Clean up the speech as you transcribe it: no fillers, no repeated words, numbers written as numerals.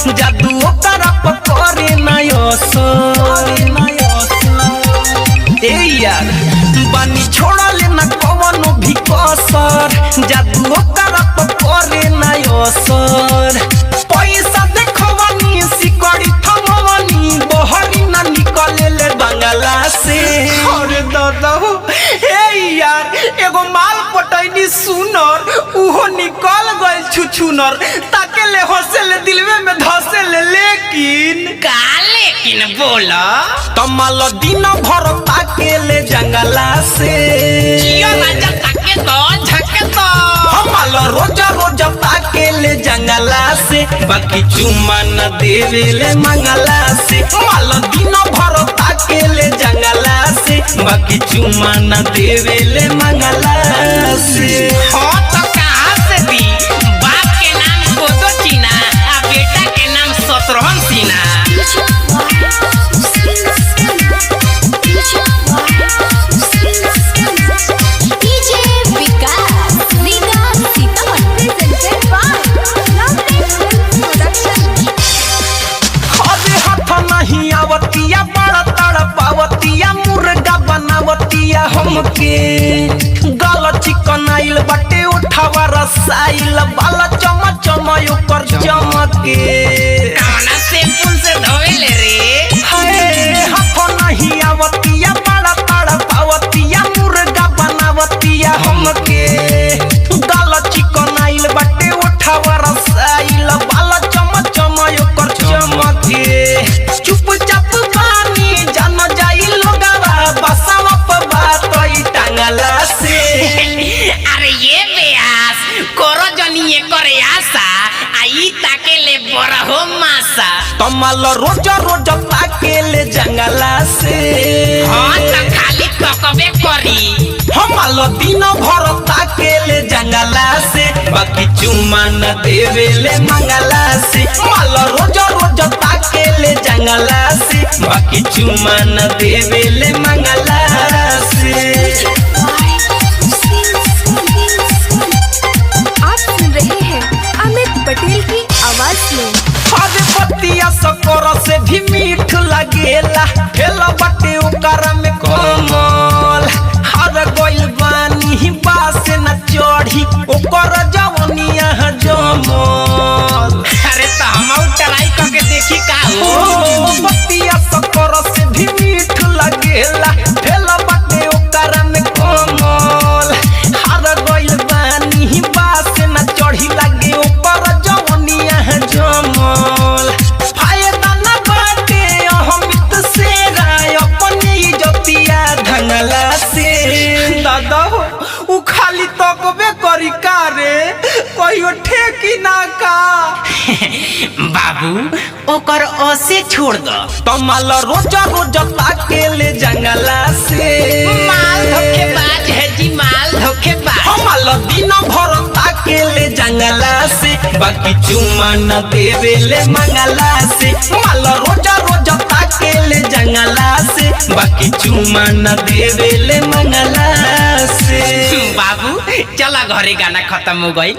जादू ओकरा पर करे ना असर। ए यार बानी छोड़ा लेना कवनो भी कसर, जादू ओकरा पर करे ना असर। पैसा देखवनी सिकड़ी थमवनी बहरी ना निकले ले बंगला से। अरे दादा ए यार एगो माल पटैनी सुनर उहो निकल गइल छुछुनर, ताके ले हंसे ले दिलवे में धसे ले लेकिन का लेकिन बोला तमाल दिन भर ताके ले जंगला से। जियो राजा ताके तो झके तो हमाल रोजा रोजा ताके ले जंगला से, बाकी चुम्मा न देवे ले मंगला से। हमाल दिन भर ताके ले जंगला से, बाकी चुम्मा न देवे ले मंगला से। हाँ तो कहाँ से दी? बाप के नाम कोदो चीना आ बेटा के नाम शत्रुघ्न सिन्हा। आवतिया बड़ा तड़पावतिया मुर्गा बनावतिया हमके। गल चिकन आइल बटे उठावा रसाइल बाला चमच चमय ऊपर चमके। कौना शैम्पूल से धोवेले रे? हाय हाथ नहीं आवतिया बड़ा तड़पावतिया मुर्गा बनावतिया हमके। गल चिकन आइल बटे उठावा रसाइल बाला चमच चमय ऊपर चमके। चुपचाप बानी जान जाई लोगवा बसावा पर बात टांगला से। अरे ये बेयास करो जनिए करे आशा आई ताके ले बड़ा हो मासा। तमाल रोज रोज ताके ले जंगला से। हाँ तो खाली तकबे करी हमाल दिन भर ताके ले जंगला से, बाकी चुम्मा न देवे ले मंगला से। हमाल रोज रोज ताके ले जंगला से, बाकी चुम्मा न देवे ले मंगला से। आप सुन रहे हैं अमित पटेल की आवाज में। अरे बतिया सकोर से भी मीठ लगेला, हेला बटे ओकरा में कमल। हर गोइल बानी बास न चढ़ी ओकर जवनिया जमल। अरे तो हम ट्राई करके देखी का ओ बतिया सकोर से भी मीठ लगेला, हेला बटे ओकरा में कमल। हर गोइल बानी बास न चढ़ी लगे ओकर जवनिया जमल। फायदा न बाटे अहमित से राय अपनी इज्जतिया ढंगला से। दादा उ खाली तकबे करी का रे, कहियो ठेकी ना का। बाबू ओकर ओसे छोड़ दो। तमाल रोज रोज ताके ले जंगला से। माल धोखेबाज है जी माल धोखेबाज। हमाल दिन भर ताके ले जंगला से, बाकी चुम्मा न देवे ले मंगला से। हमाल रोज रोज ताके ले जंगला से, बाकी चुम्मा न देवे ले मंगला से। बाबू चला घरे गाना खत्म हो गई।